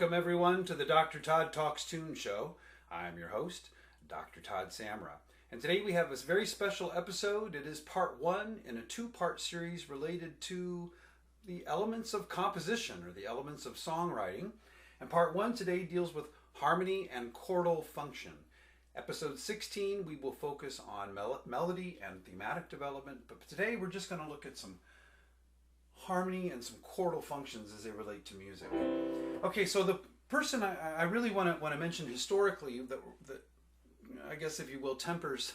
Welcome everyone to the Dr. Todd Talks Tune Show. I'm your host, Dr. Todd Samra. And today we have this very special episode. It is part one in a two-part series related to the elements of composition or the elements of songwriting. And part one today deals with harmony and chordal function. Episode 16, we will focus on melody and thematic development. But today we're just going to look at some harmony and some chordal functions as they relate to music. Okay, so the person I really want to mention historically that I guess, if you will, tempers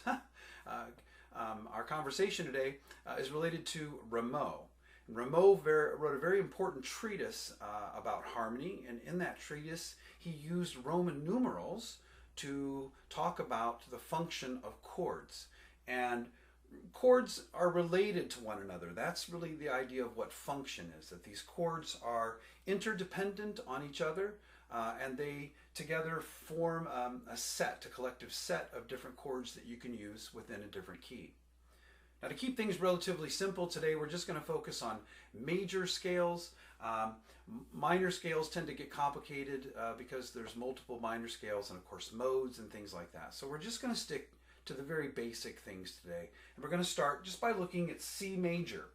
our conversation today is related to Rameau. Rameau wrote a very important treatise about harmony, and in that treatise he used Roman numerals to talk about the function of chords. And chords are related to one another. That's really the idea of what function is, that these chords are interdependent on each other, and they together form a collective set of different chords that you can use within a different key. Now, to keep things relatively simple today, we're just going to focus on major scales. Minor scales tend to get complicated because there's multiple minor scales and, of course, modes and things like that. So we're just going to stick to the very basic things today. And we're going to start just by looking at C major.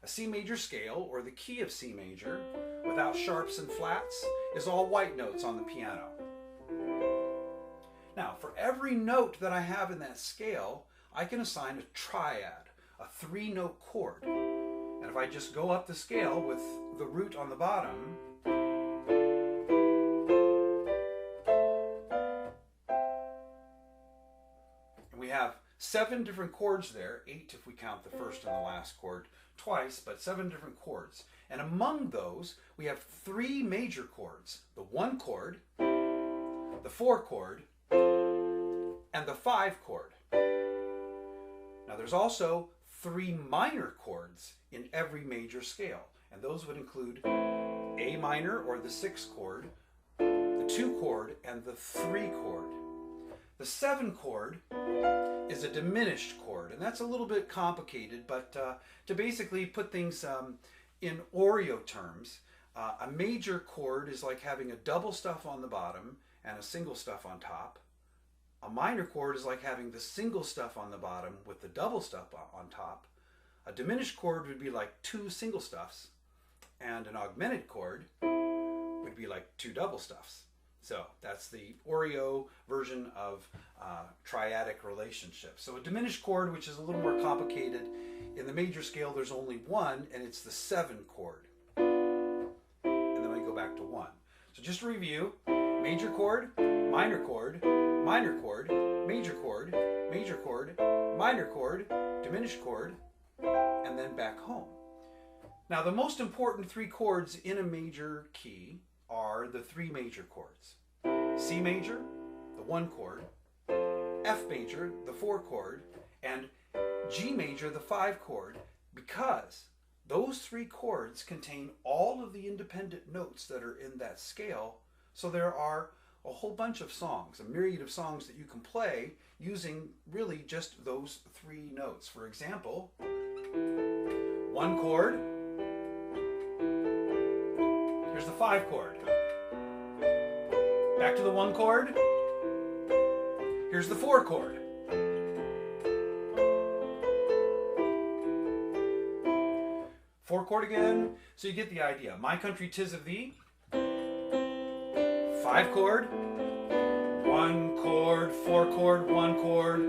A C major scale, or the key of C major, without sharps and flats, is all white notes on the piano. Now, for every note that I have in that scale, I can assign a triad, a three-note chord. And if I just go up the scale with the root on the bottom, we have 7 different chords there, 8 if we count the first and the last chord twice, but 7 different chords. And among those, we have 3 major chords: the 1 chord, the 4 chord, and the 5 chord. Now there's also 3 minor chords in every major scale, and those would include A minor, or the 6th chord, the 2 chord, and the 3 chord. The 7 chord is a diminished chord, and that's a little bit complicated, but to basically put things in Oreo terms, a major chord is like having a double stuff on the bottom and a single stuff on top. A minor chord is like having the single stuff on the bottom with the double stuff on top. A diminished chord would be like 2 single stuffs, and an augmented chord would be like 2 double stuffs. So that's the Oreo version of triadic relationship. So a diminished chord, which is a little more complicated, in the major scale there's only one, and it's the 7 chord. And then we go back to 1. So just to review: major chord, minor chord, minor chord, major chord, major chord, minor chord, diminished chord, and then back home. Now, the most important 3 chords in a major key are the 3 major chords: C major, the 1 chord, F major, the 4 chord, and G major, the 5 chord, because those 3 chords contain all of the independent notes that are in that scale. So there are a whole bunch of songs, a myriad of songs that you can play using really just those 3 notes. For example, 1 chord, here's the 5 chord. Back to the 1 chord, here's the 4 chord. Four chord again, so you get the idea. My Country 'Tis of Thee, 5 chord, 1 chord, 4 chord, 1 chord.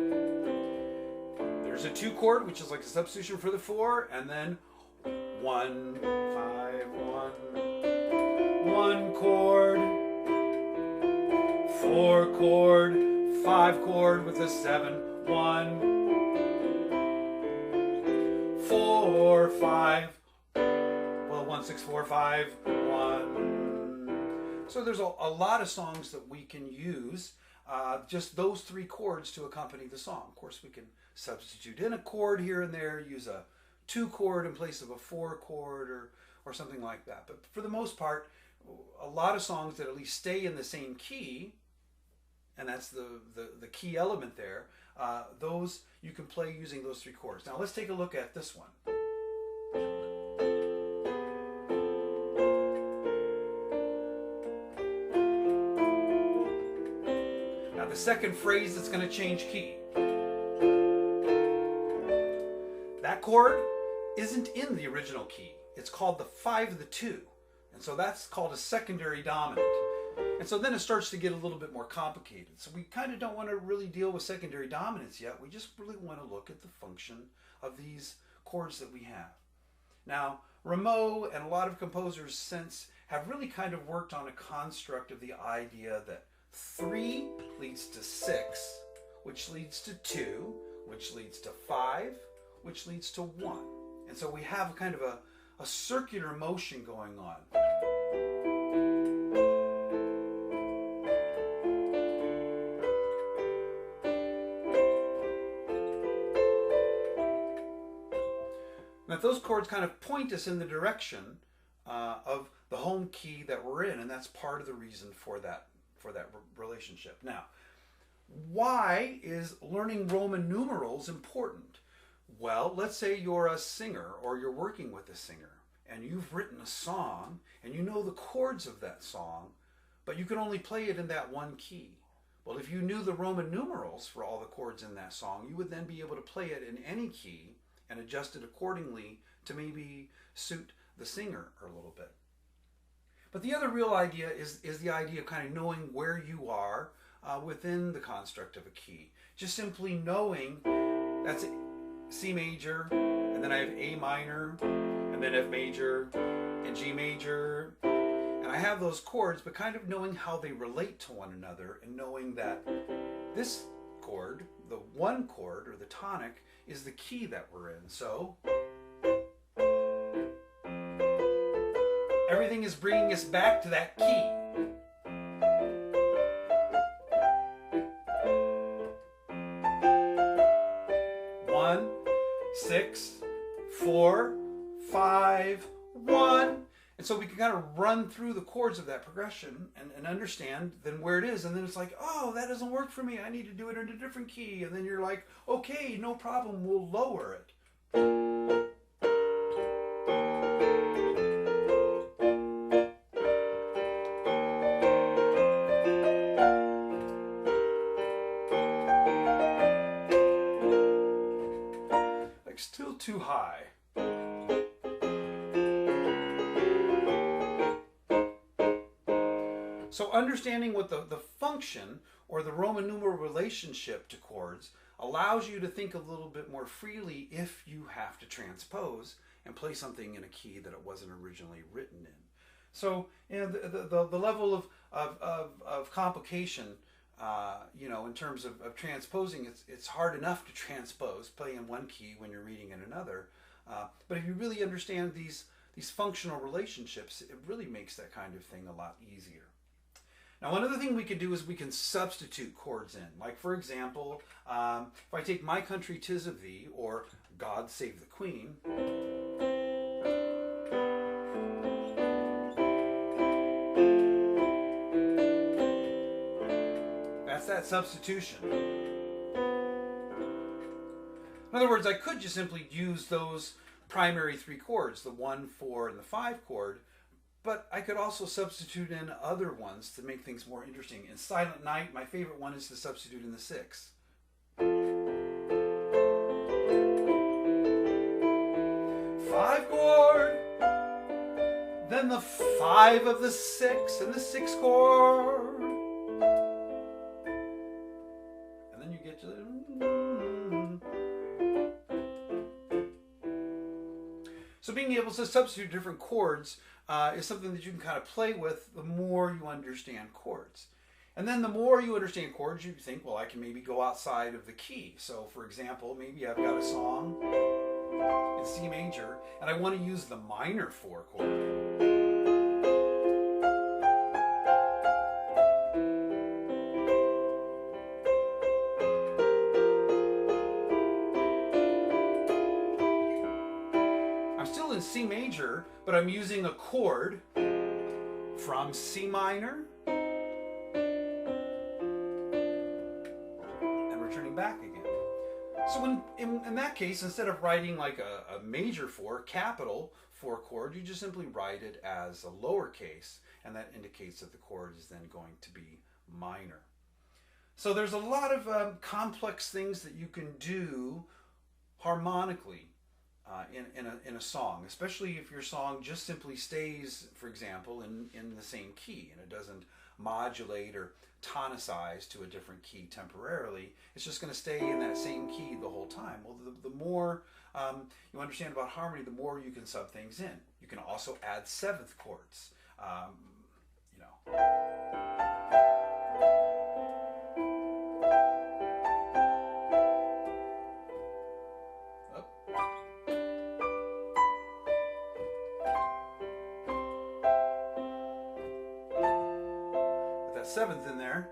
There's a 2 chord, which is like a substitution for the 4, and then 1, 5, 1 chord, 4 chord, 5 chord with a 7, 1, 4, 5, 1, 6, 4, 5, 1. So there's a lot of songs that we can use just those 3 chords to accompany the song. Of course, we can substitute in a chord here and there, use a 2 chord in place of a 4 chord or something like that. But for the most part, a lot of songs that at least stay in the same key, and that's the key element there, those you can play using those 3 chords. Now let's take a look at this one. a second phrase that's going to change key. That chord isn't in the original key. It's called the 5 of the 2. And so that's called a secondary dominant. And so then it starts to get a little bit more complicated. So we kind of don't want to really deal with secondary dominants yet. We just really want to look at the function of these chords that we have. Now, Rameau and a lot of composers since have really kind of worked on a construct of the idea that 3 leads to 6, which leads to 2, which leads to 5, which leads to 1. And so we have kind of a circular motion going on. Now those chords kind of point us in the direction of the home key that we're in, and that's part of the reason for that relationship. Now, why is learning Roman numerals important? Well, let's say you're a singer or you're working with a singer and you've written a song and you know the chords of that song, but you can only play it in that one key. Well, if you knew the Roman numerals for all the chords in that song, you would then be able to play it in any key and adjust it accordingly to maybe suit the singer a little bit. But the other real idea is the idea of kind of knowing where you are within the construct of a key. Just simply knowing that's C major, and then I have A minor, and then F major, and G major. And I have those chords, but kind of knowing how they relate to one another and knowing that this chord, the 1 chord, or the tonic, is the key that we're in. So everything is bringing us back to that key. One, 6, 4, 5, 1. And so we can kind of run through the chords of that progression and understand then where it is. And then it's like, oh, that doesn't work for me. I need to do it in a different key. And then you're like, okay, no problem. We'll lower it. Like still too high. So understanding what the function or the Roman numeral relationship to chords allows you to think a little bit more freely if you have to transpose and play something in a key that it wasn't originally written in. So you know, the level of complication, you know, in terms of transposing, it's hard enough to transpose, play in one key when you're reading in another. But if you really understand these functional relationships, it really makes that kind of thing a lot easier. Now, one other thing we can do is we can substitute chords in. Like, for example, if I take My Country 'Tis of Thee or God Save the Queen, that's that substitution. In other words, I could just simply use those primary 3 chords, the 1, 4, and the 5 chord, but I could also substitute in other ones to make things more interesting. In Silent Night, my favorite one is to substitute in the 6. 5 chord, then the 5 of the 6 and the 6 chord. And then you get to the... So being able to substitute different chords is something that you can kind of play with the more you understand chords. And then the more you understand chords, you think, well, I can maybe go outside of the key. So for example, maybe I've got a song in C major, and I want to use the minor 4 chord. In C major, but I'm using a chord from C minor and returning back again. So in that case, instead of writing like a major 4, capital 4 chord, you just simply write it as a lowercase, and that indicates that the chord is then going to be minor. So there's a lot of complex things that you can do harmonically in a song, especially if your song just simply stays, for example, in the same key and it doesn't modulate or tonicize to a different key temporarily. It's just going to stay in that same key the whole time. Well, the more you understand about harmony, the more you can sub things in. You can also add seventh chords. You know. With that seventh in there.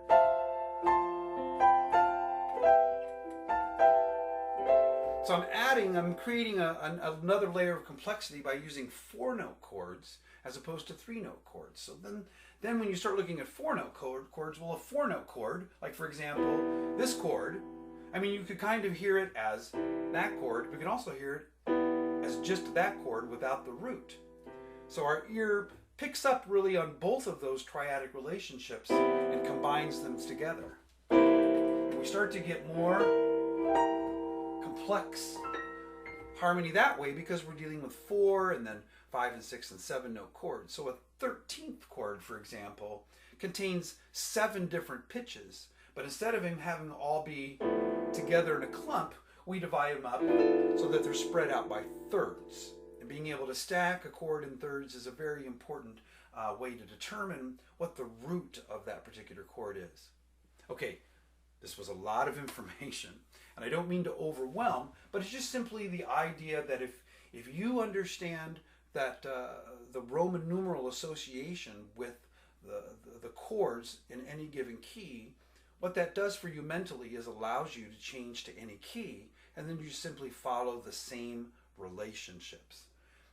So I'm creating another layer of complexity by using 4-note chords as opposed to 3-note chords. So then when you start looking at 4-note chords, well, a 4-note chord, like for example, this chord, I mean, you could kind of hear it as that chord, but you can also hear it as just that chord without the root. So our ear picks up really on both of those triadic relationships and combines them together. And we start to get more complex harmony that way because we're dealing with 4 and then 5 and 6 and 7-note chords. So a 13th chord, for example, contains 7 different pitches, but instead of him having them all be together in a clump, we divide them up so that they're spread out by thirds. And being able to stack a chord in thirds is a very important way to determine what the root of that particular chord is. Okay, this was a lot of information. And I don't mean to overwhelm, but it's just simply the idea that if you understand that the Roman numeral association with the chords in any given key, what that does for you mentally is allows you to change to any key, and then you simply follow the same relationships.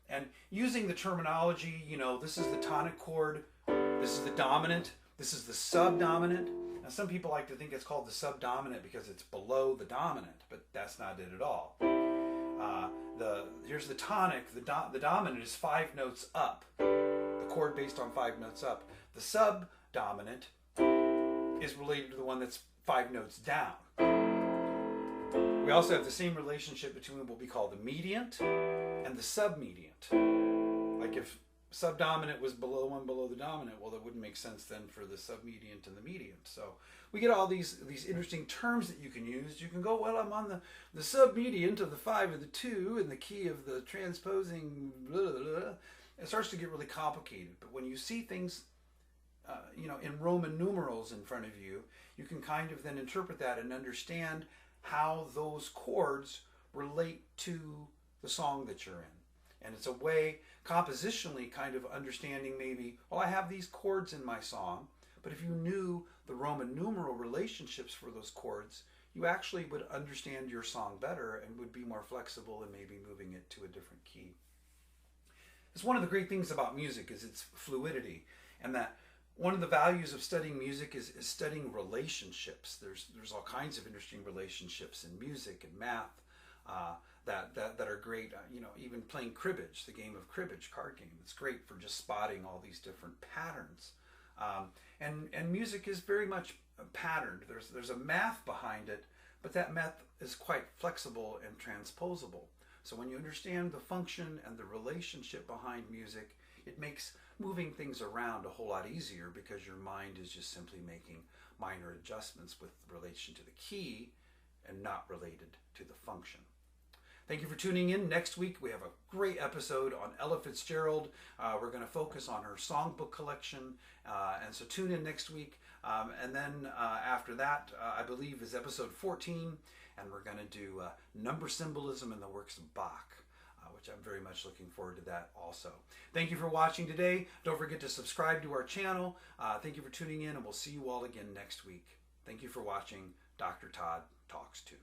And using the terminology, you know, this is the tonic chord, this is the dominant, this is the subdominant. Now, some people like to think it's called the subdominant because it's below the dominant, but that's not it at all. Here's the tonic. The dominant is 5 notes up. The chord based on 5 notes up. The subdominant is related to the one that's 5 notes down. We also have the same relationship between what we call the mediant and the submediant. Like if subdominant was below the dominant, well, that wouldn't make sense then for the submediant and the mediant. So we get all these interesting terms that you can use. You can go, well, I'm on the submediant of the 5 of the 2 and the key of the transposing blah, blah, blah. It starts to get really complicated. But when you see things you know, in Roman numerals in front of you, you can kind of then interpret that and understand how those chords relate to the song that you're in. And it's a way, compositionally, kind of understanding maybe, well, I have these chords in my song, but if you knew the Roman numeral relationships for those chords, you actually would understand your song better and would be more flexible in maybe moving it to a different key. It's one of the great things about music is its fluidity, and that one of the values of studying music is studying relationships. There's all kinds of interesting relationships in music and math that are great. You know, even playing cribbage, the game of cribbage, card game, it's great for just spotting all these different patterns. And music is very much patterned. There's a math behind it, but that math is quite flexible and transposable. So when you understand the function and the relationship behind music, it makes moving things around a whole lot easier because your mind is just simply making minor adjustments with relation to the key and not related to the function. Thank you for tuning in. Next week we have a great episode on Ella Fitzgerald. We're going to focus on her songbook collection, and so tune in next week. And then after that, I believe, is episode 14, and we're going to do number symbolism in the works of Bach, which I'm very much looking forward to that also. Thank you for watching today. Don't forget to subscribe to our channel. Thank you for tuning in, and we'll see you all again next week. Thank you for watching Dr. Todd Talks Tunes.